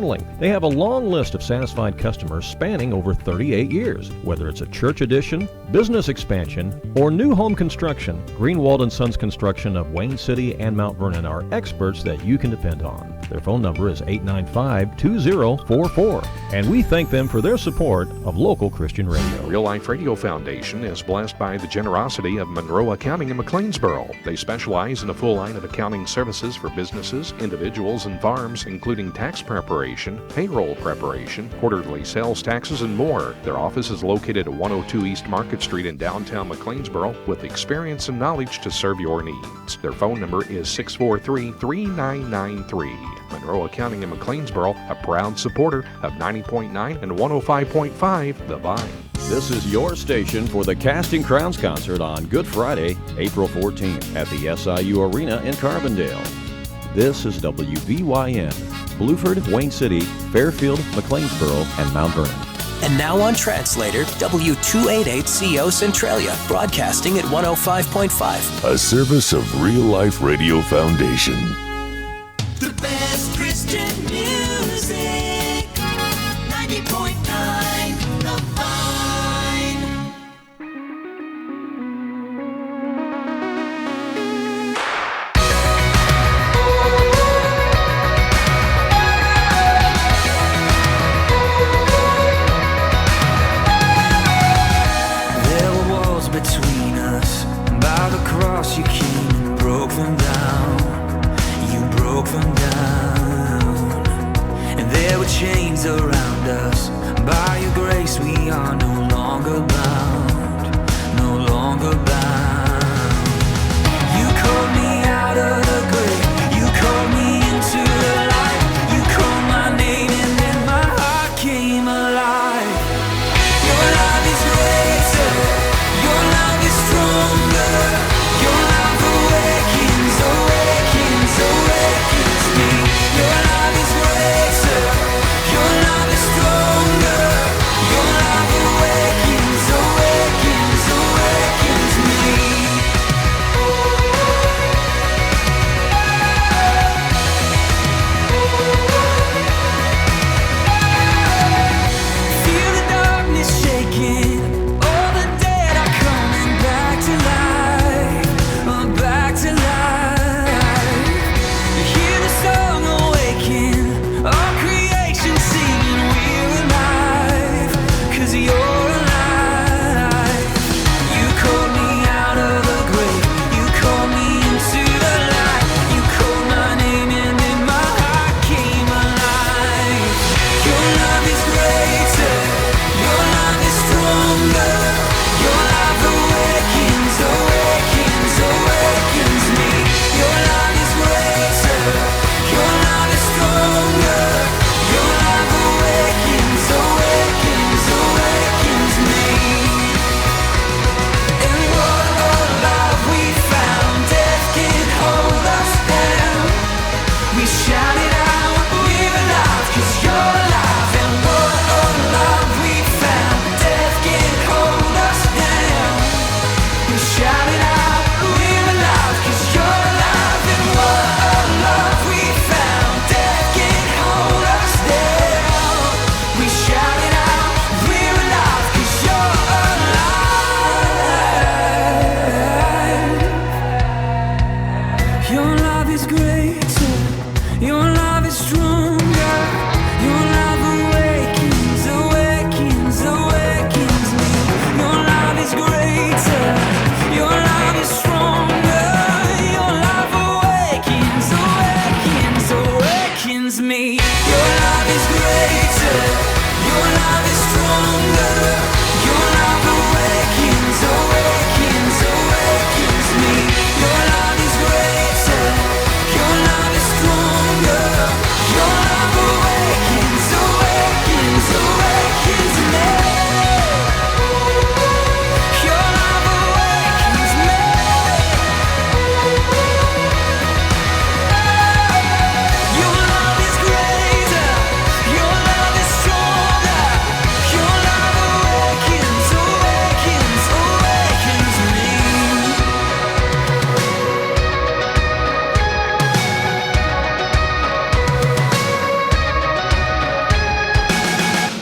Remodeling. They have a long list of satisfied customers spanning over 38 years. Whether it's a church addition, business expansion, or new home construction, Greenwald & Sons Construction of Wayne City and Mount Vernon are experts that you can depend on. Their phone number is 895-2044, and we thank them for their support of local Christian radio. Real Life Radio Foundation is blessed by the generosity of Monroe Accounting in McLeansboro. They specialize in a full line of accounting services for businesses, individuals, and farms, including tax preparation, payroll preparation, quarterly sales taxes, and more. Their office is located at 102 East Market Street in downtown McLeansboro with experience and knowledge to serve your needs. Their phone number is 643-3993. Monroe Accounting in McLeansboro, a proud supporter of 90.9 and 105.5 The Vine. This is your station for the Casting Crowns concert on Good Friday, April 14th at the SIU Arena in Carbondale. This is WVYN, Blueford, Wayne City, Fairfield, McLeansboro, and Mount Vernon. And now on Translator, W288CO Centralia, broadcasting at 105.5. A service of Real Life Radio Foundation. The best Christian music, 90.9 The Vine. There were walls between us. By the cross you came and broke them down. Broke them down, and there were chains around us. By your grace we are no longer bound, no longer bound. You called me out of the grave, you called me into the light. You called my name and then my heart came alive. Your love is greater, your love is stronger. Your love awakens, awakens, awakens me. Your love is greater, your love is stronger. Your love awakens, awakens, awakens me. Feel the darkness shaking, all the dead are coming back to life, back to life. Hear the song awaken, all creation singing, we're alive, 'cause you're alive. You called me out of the grave, you called me into the light. You called my name and then my heart came alive. Your love is greater, your love is stronger. Your love awakens, awakens, awakens me. Your love is greater, your love is stronger. Your love awakens, awakens, awakens me. And what a love we found, death can't hold us down. We shout it out, we're alive, 'cause you're alive. And what a love we found, death can't hold us down. We shout it out, we're alive, 'cause you're alive. And what a love we found, death can't hold us down. We shout it out, we're alive, 'cause you're alive. Your love is greater, your love is stronger. Your love awakens, awakens, awakens me. Your love is greater, your love is stronger. Your love awakens, awakens, awakens me. Your love is greater, your love is stronger. Your love awakens, awakens, awakens me. Your love is greater, your love is stronger. Your love awakens, awakens, awakens me. Your love awakens me. Your love is greater, your love is stronger. Your love awakens.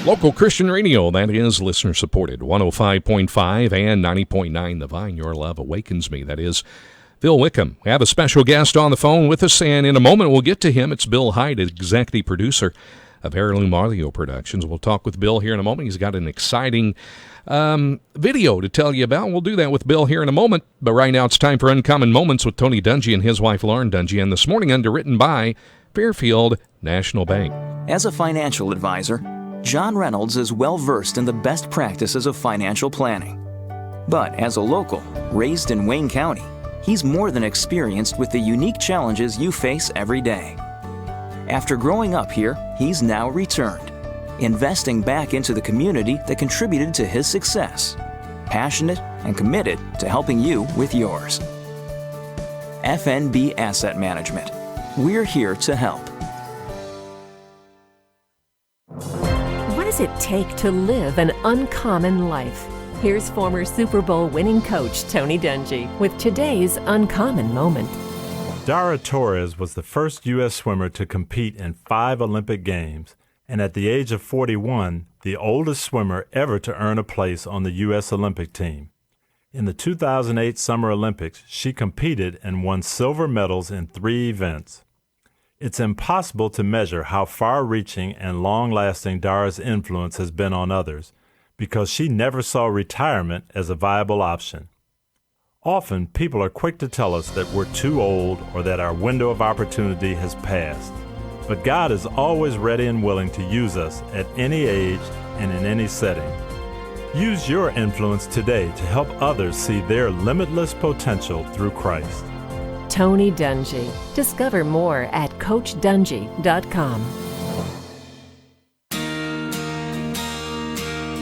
Local Christian radio, that is listener-supported, 105.5 and 90.9 The Vine. Your love awakens me. That is Bill Wickham. We have a special guest on the phone with us, and in a moment we'll get to him. It's Bill Heid, executive producer of Heirloom Audio Productions. We'll talk with Bill here in a moment. He's got an exciting video to tell you about. We'll do that with Bill here in a moment, but right now it's time for Uncommon Moments with Tony Dungy and his wife Lauren Dungy, and this morning underwritten by Fairfield National Bank. As a financial advisor, John Reynolds is well versed in the best practices of financial planning. But as a local, raised in Wayne County, he's more than experienced with the unique challenges you face every day. After growing up here, he's now returned, investing back into the community that contributed to his success, passionate and committed to helping you with yours. FNB Asset Management. We're here to help. What does it take to live an uncommon life? Here's former Super Bowl winning coach Tony Dungy with today's Uncommon Moment. Dara Torres was the first U.S. swimmer to compete in 5 Olympic Games, and at the age of 41, the oldest swimmer ever to earn a place on the U.S. Olympic team. In the 2008 Summer Olympics, she competed and won silver medals in 3 events. It's impossible to measure how far-reaching and long-lasting Dara's influence has been on others, because she never saw retirement as a viable option. Often, people are quick to tell us that we're too old or that our window of opportunity has passed. But God is always ready and willing to use us at any age and in any setting. Use your influence today to help others see their limitless potential through Christ. Tony Dungy. Discover more at CoachDungy.com.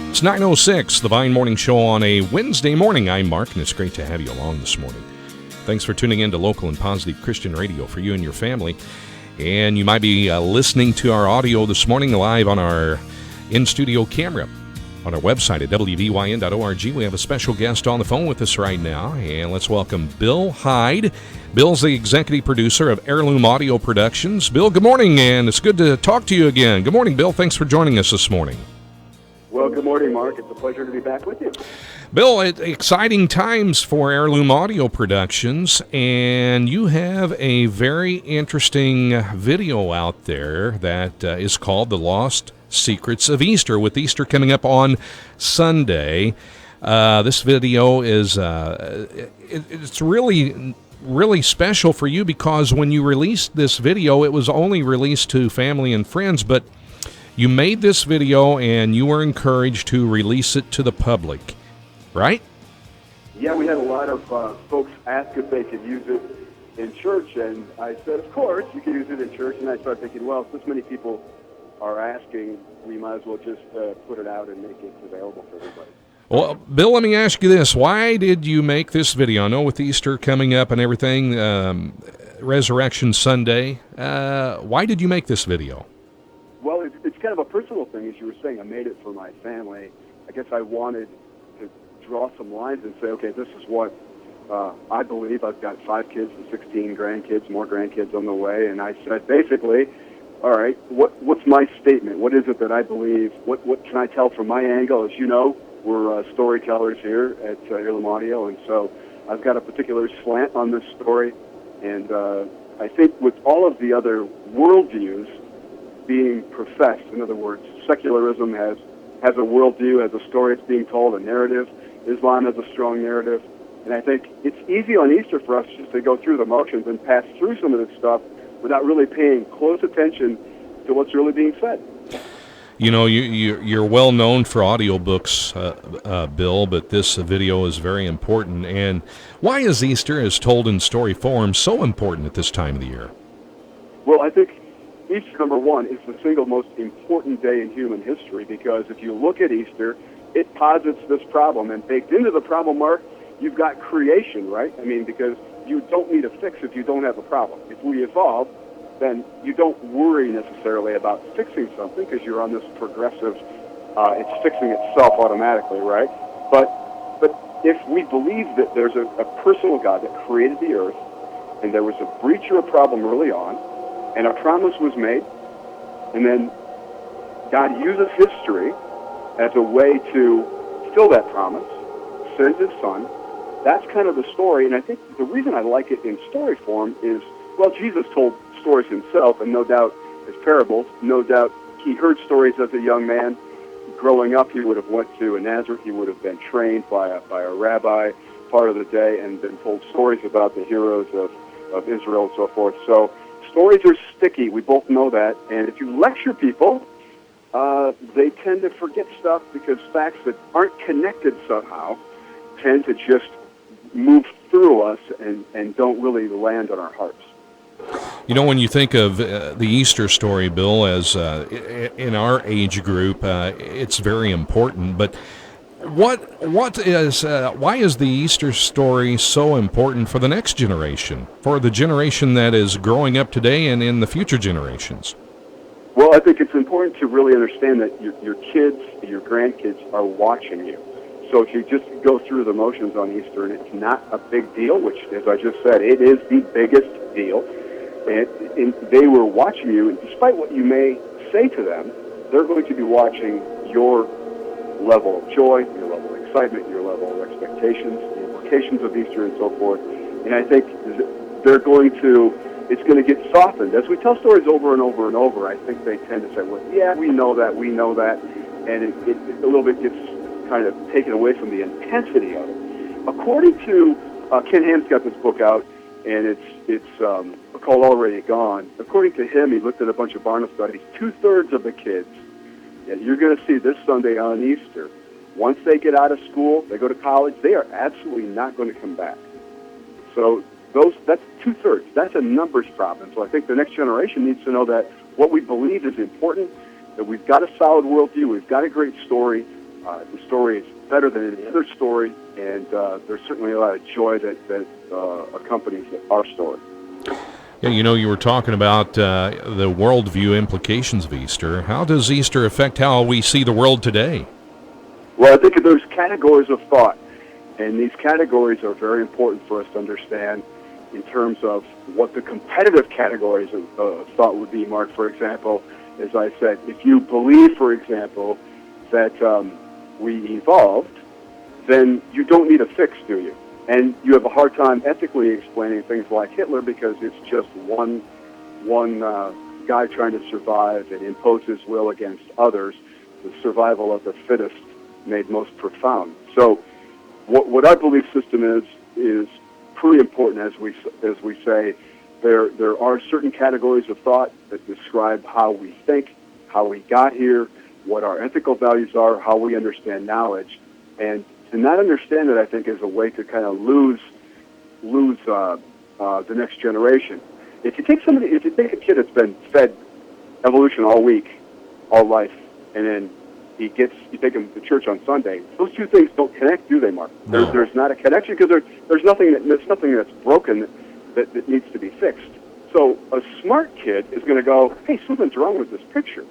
It's 9:06, the Vine Morning Show on a Wednesday morning. I'm Mark, and it's great to have you along this morning. Thanks for tuning in to local and positive Christian radio for you and your family. And you might be listening to our audio this morning live on our in-studio camera on our website at wvyn.org. We have a special guest on the phone with us right now, and let's welcome Bill Heid. Bill's the executive producer of Heirloom Audio Productions. Bill, good morning, and it's good to talk to you again. Good morning, Bill. Thanks for joining us this morning. Well, good morning, Mark. It's a pleasure to be back with you. Bill, exciting times for Heirloom Audio Productions, and you have a very interesting video out there that is called The Lost Secrets of Easter, with Easter coming up on Sunday. This video is it's really special for you because when you released this video, it was only released to family and friends, but you made this video and you were encouraged to release it to the public, right? Yeah, we had a lot of folks ask if they could use it in church, and I said, of course, you can use it in church. And I started thinking, well, if this many people are asking, we might as well just put it out and make it available for everybody. Well, Bill, let me ask you this. Why did you make this video? I know with Easter coming up and everything, Resurrection Sunday, why did you make this video? Well, it's kind of a personal thing, as you were saying. I made it for my family. I guess I wanted to draw some lines and say, okay, this is what I believe. I've got 5 kids and 16 grandkids, more grandkids on the way, and I said, basically, all right, what's my statement? What is it that I believe? What can I tell from my angle? As you know, we're storytellers here at Heirloom Audio, and so I've got a particular slant on this story, and I think with all of the other worldviews being professed, in other words, secularism has a worldview, has a story it's being told, a narrative. Islam has a strong narrative. And I think it's easy on Easter for us just to go through the motions and pass through some of this stuff without really paying close attention to what's really being said. You know, you're well known for audiobooks, Bill, but this video is very important. And why is Easter, as told in story form, so important at this time of the year? Well, I think Easter, number one, is the single most important day in human history, because if you look at Easter, it posits this problem. And baked into the problem, Mark, you've got creation, right? I mean, because you don't need a fix if you don't have a problem. If we evolve, then you don't worry necessarily about fixing something because you're on this progressive, it's fixing itself automatically, right? But if we believe that there's a personal God that created the earth, and there was a breach or a problem early on, and a promise was made, and then God uses history as a way to fulfill that promise, sends his son. That's kind of the story, and I think the reason I like it in story form is, well, Jesus told stories himself, and no doubt as parables. No doubt he heard stories as a young man. Growing up, he would have went to Nazareth. He would have been trained by a rabbi part of the day and been told stories about the heroes of Israel and so forth. So stories are sticky. We both know that. And if you lecture people, they tend to forget stuff because facts that aren't connected somehow tend to just move through us and don't really land on our hearts. You know, when you think of the Easter story, Bill, as in our age group, it's very important. But why is the Easter story so important for the next generation, for the generation that is growing up today and in the future generations? Well, I think it's important to really understand that your kids, your grandkids are watching you. So if you just go through the motions on Easter and it's not a big deal, which, as I just said, it is the biggest deal, and they were watching you, and despite what you may say to them, they're going to be watching your level of joy, your level of excitement, your level of expectations, the implications of Easter and so forth. And I think it's going to get softened. As we tell stories over and over and over, I think they tend to say, well, yeah, we know that, and it a little bit gets kind of taken away from the intensity of it. According to Ken Ham's got this book out, and it's called Already Gone. According to him, he looked at a bunch of Barna studies. 2/3 of the kids that you're going to see this Sunday on Easter, once they get out of school, they go to college, they are absolutely not going to come back. So that's 2/3. That's a numbers problem. So I think the next generation needs to know that what we believe is important, that we've got a solid worldview, we've got a great story. The story is better than any other story, and there's certainly a lot of joy that accompanies our story. Yeah, you know, you were talking about the worldview implications of Easter. How does Easter affect how we see the world today? Well, I think there's categories of thought, and these categories are very important for us to understand in terms of what the competitive categories of thought would be, Mark. For example, as I said, if you believe, for example, that we evolved, then you don't need a fix, do you? And you have a hard time ethically explaining things like Hitler because it's just one guy trying to survive and impose his will against others. The survival of the fittest made most profound. So what our belief system is pretty important. As we say, there are certain categories of thought that describe how we think, how we got here, what our ethical values are, how we understand knowledge, and to not understand it, I think, is a way to kind of lose the next generation. If you take a kid that's been fed evolution all week, all life, and then you take him to church on Sunday, those two things don't connect, do they, Mark? No. There's not a connection because there's nothing that's broken that needs to be fixed. So a smart kid is going to go, hey, something's wrong with this picture.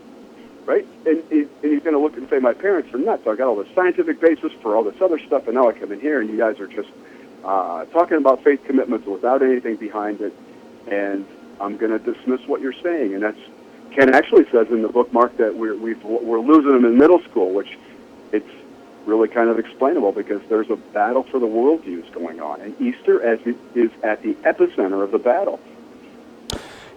Right? And he's going to look and say, my parents are nuts. I got all this scientific basis for all this other stuff, and now I come in here, and you guys are just talking about faith commitments without anything behind it, and I'm going to dismiss what you're saying. And that's Ken actually says in the book, Mark, that we're losing them in middle school, which it's really kind of explainable because there's a battle for the worldviews going on, and Easter is at the epicenter of the battle.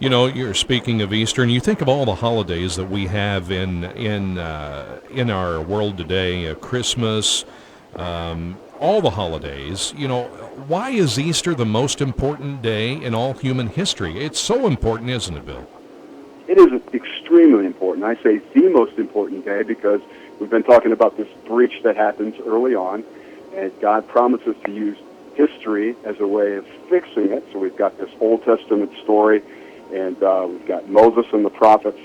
You know, you're speaking of Easter, and you think of all the holidays that we have in our world today, Christmas, all the holidays. You know, why is Easter the most important day in all human history? It's so important, isn't it, Bill? It is extremely important. I say the most important day because we've been talking about this breach that happens early on, and God promises to use history as a way of fixing it. So we've got this Old Testament story, and we've got Moses and the prophets,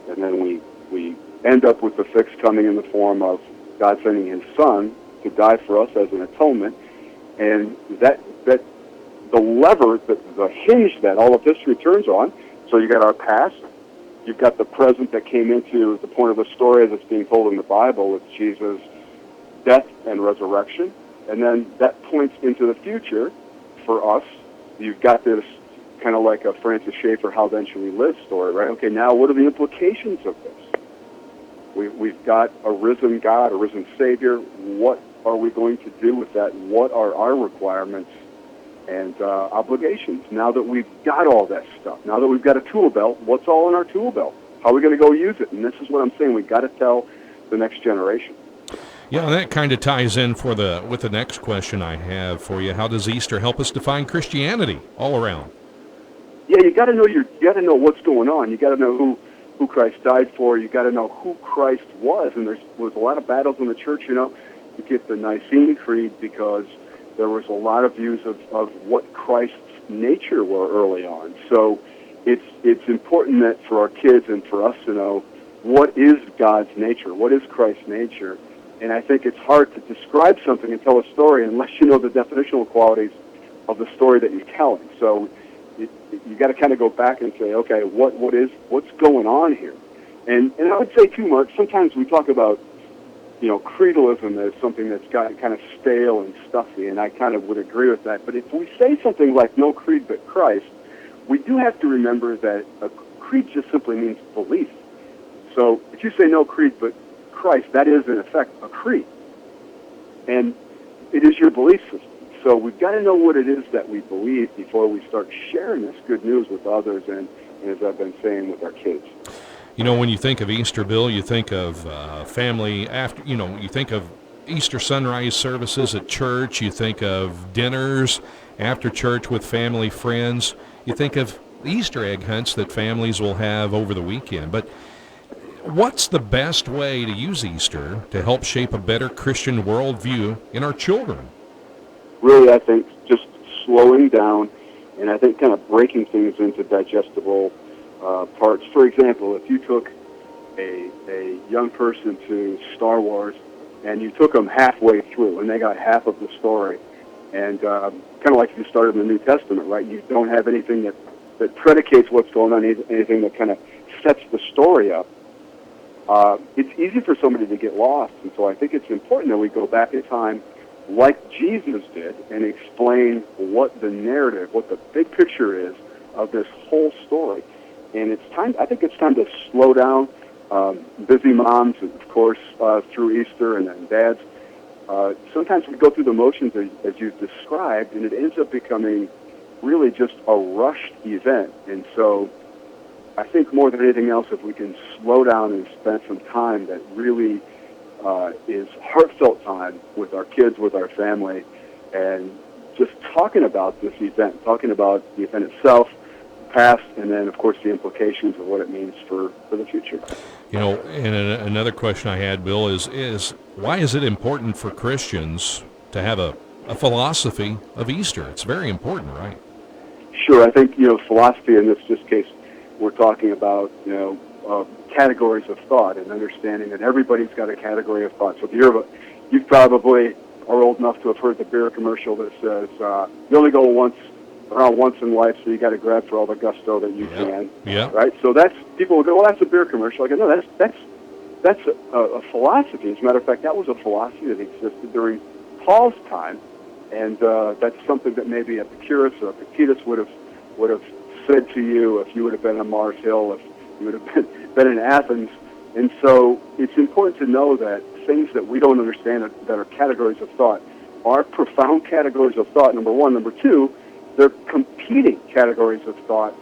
and then we end up with the fix coming in the form of God sending his son to die for us as an atonement, and that the lever, the hinge that all of history turns on. So you got our past, you've got the present that came into the point of the story as it's being told in the Bible with Jesus' death and resurrection, and then that points into the future for us. You've got this kind of like a Francis Schaeffer, How Then Shall We Live story, right? Okay, now what are the implications of this? We've got a risen God, a risen Savior. What are we going to do with that? What are our requirements and obligations now that we've got all that stuff? Now that we've got a tool belt, what's all in our tool belt? How are we going to go use it? And this is what I'm saying. We've got to tell the next generation. Yeah, and that kind of ties in with the next question I have for you. How does Easter help us define Christianity all around? Yeah, you got to know what's going on. You got to know who Christ died for. You got to know who Christ was. And there was a lot of battles in the church. You get the Nicene Creed because there was a lot of views of what Christ's nature were early on. So it's important that for our kids and for us to know what is God's nature, what is Christ's nature. And I think it's hard to describe something and tell a story unless you know the definitional qualities of the story that you're telling. So you got to kind of go back and say, okay, what's going on here? And I would say too, Mark, sometimes we talk about, creedalism as something that's gotten kind of stale and stuffy, and I kind of would agree with that. But if we say something like no creed but Christ, we do have to remember that a creed just simply means belief. So if you say no creed but Christ, that is in effect a creed. And it is your belief system. So we've got to know what it is that we believe before we start sharing this good news with others and as I've been saying, with our kids. When you think of Easter, Bill, you think of family after, you think of Easter sunrise services at church, you think of dinners after church with family, friends, you think of Easter egg hunts that families will have over the weekend. But what's the best way to use Easter to help shape a better Christian worldview in our children? Really, I think just slowing down and I think kind of breaking things into digestible parts. For example, if you took a young person to Star Wars and you took them halfway through and they got half of the story, and kind of like if you started in the New Testament, right? You don't have anything that predicates what's going on, anything that kind of sets the story up. It's easy for somebody to get lost, and so I think it's important that we go back in time like Jesus did and explain what the narrative, what the big picture is of this whole story. And I think it's time to slow down. Busy moms, of course, through Easter, and then dads. Sometimes we go through the motions as you've described, and it ends up becoming really just a rushed event. And so I think more than anything else, if we can slow down and spend some time that really is heartfelt time with our kids, with our family, and just talking about this event, talking about the event itself, past, and then, of course, the implications of what it means for the future. And another question I had, Bill, is why is it important for Christians to have a philosophy of Easter? It's very important, right? Sure. I think, philosophy in this case, we're talking about, categories of thought and understanding that everybody's got a category of thought. So if you probably are old enough to have heard the beer commercial that says, you only go around once in life, so you got to grab for all the gusto that you can. Yeah. Right. So people will go, well, that's a beer commercial. I go, no, that's a philosophy. As a matter of fact, that was a philosophy that existed during Paul's time, and that's something that maybe Epicurus or Epictetus would have said to you if you would have been on Mars Hill, if you would have been in Athens. And so it's important to know that things that we don't understand that are categories of thought are profound categories of thought, number one. Number two, they're competing categories of thought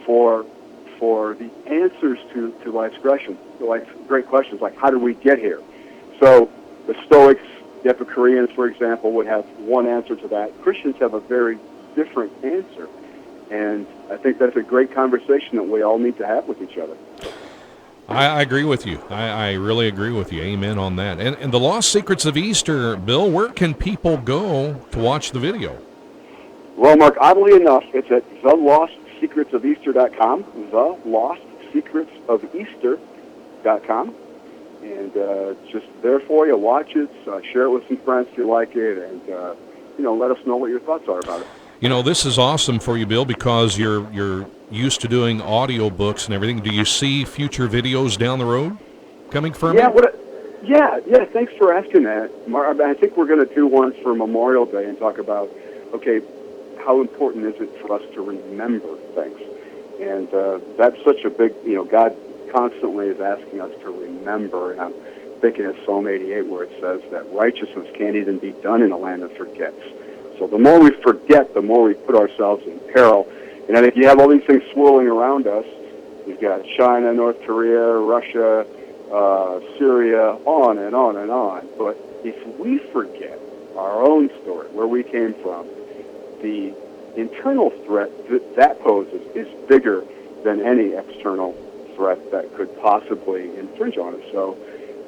for the answers to life's great questions, like how do we get here? So the Stoics, the Epicureans, for example, would have one answer to that. Christians have a very different answer. And I think that's a great conversation that we all need to have with each other. I agree with you. I really agree with you. Amen on that. And the Lost Secrets of Easter, Bill, where can people go to watch the video? Well, Mark, oddly enough, it's at thelostsecretsofeaster.com, thelostsecretsofeaster.com. And just there for you. Watch it, share it with some friends if you like it, and let us know what your thoughts are about it. This is awesome for you, Bill, because you're used to doing audio books and everything. Do you see future videos down the road coming from it? Yeah. Thanks for asking that, Mark. I think we're going to do one for Memorial Day and talk about, how important is it for us to remember things? And that's such a big, God constantly is asking us to remember, and I'm thinking of Psalm 88 where it says that righteousness can't even be done in a land that forgets. So the more we forget, the more we put ourselves in peril. And I think you have all these things swirling around us. You've got China, North Korea, Russia, Syria, on and on and on. But if we forget our own story, where we came from, the internal threat that poses is bigger than any external threat that could possibly infringe on us. So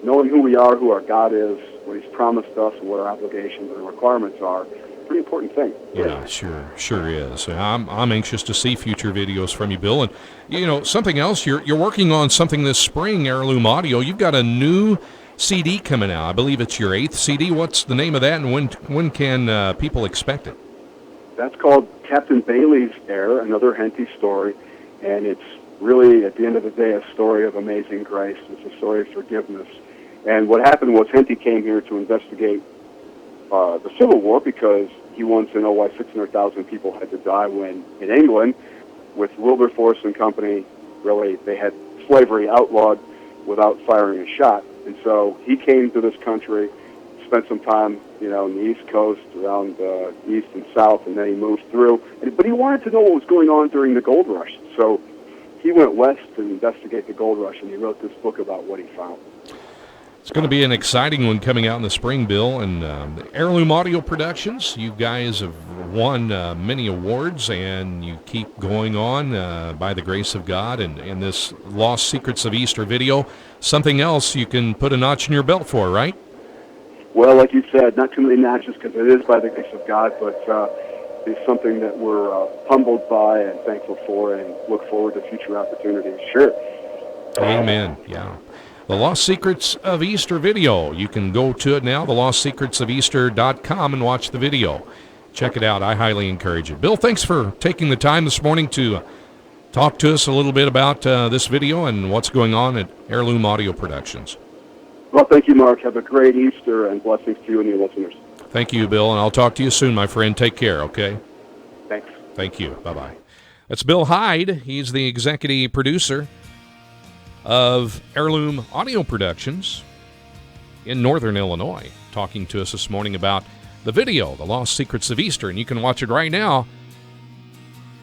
knowing who we are, who our God is, what He's promised us, and what our obligations and requirements are, pretty important thing. Yeah, sure is. I'm anxious to see future videos from you, Bill. And something else, you're working on something this spring, Heirloom Audio. You've got a new CD coming out. I believe it's your 8th CD. What's the name of that, and when can people expect it? That's called Captain Bailey's Heir, another Henty story, and it's really, at the end of the day, a story of amazing grace. It's a story of forgiveness. And what happened was Henty came here to investigate the Civil War because he wants to know why 600,000 people had to die when, in England, with Wilberforce and company, really, they had slavery outlawed without firing a shot. And so he came to this country, spent some time, in the East Coast, around East and South, and then he moved through. But he wanted to know what was going on during the gold rush. So he went west to investigate the gold rush, and he wrote this book about what he found. It's going to be an exciting one coming out in the spring, Bill. And the Heirloom Audio Productions, you guys have won many awards, and you keep going on by the grace of God. And this Lost Secrets of Easter video, something else you can put a notch in your belt for, right? Well, like you said, not too many notches because it is by the grace of God, but it's something that we're humbled by and thankful for and look forward to future opportunities. Sure. Amen. Yeah. The Lost Secrets of Easter video. You can go to it now, thelostsecretsofeaster.com, and watch the video. Check it out. I highly encourage it. Bill, thanks for taking the time this morning to talk to us a little bit about this video and what's going on at Heirloom Audio Productions. Well, thank you, Mark. Have a great Easter, and blessings to you and your listeners. Thank you, Bill, and I'll talk to you soon, my friend. Take care, okay? Thanks. Thank you. Bye-bye. That's Bill Heid. He's the executive producer of Heirloom Audio Productions in Northern Illinois, talking to us this morning about the video, The Lost Secrets of Easter, and you can watch it right now,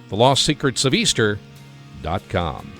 thelostsecretsofeaster.com.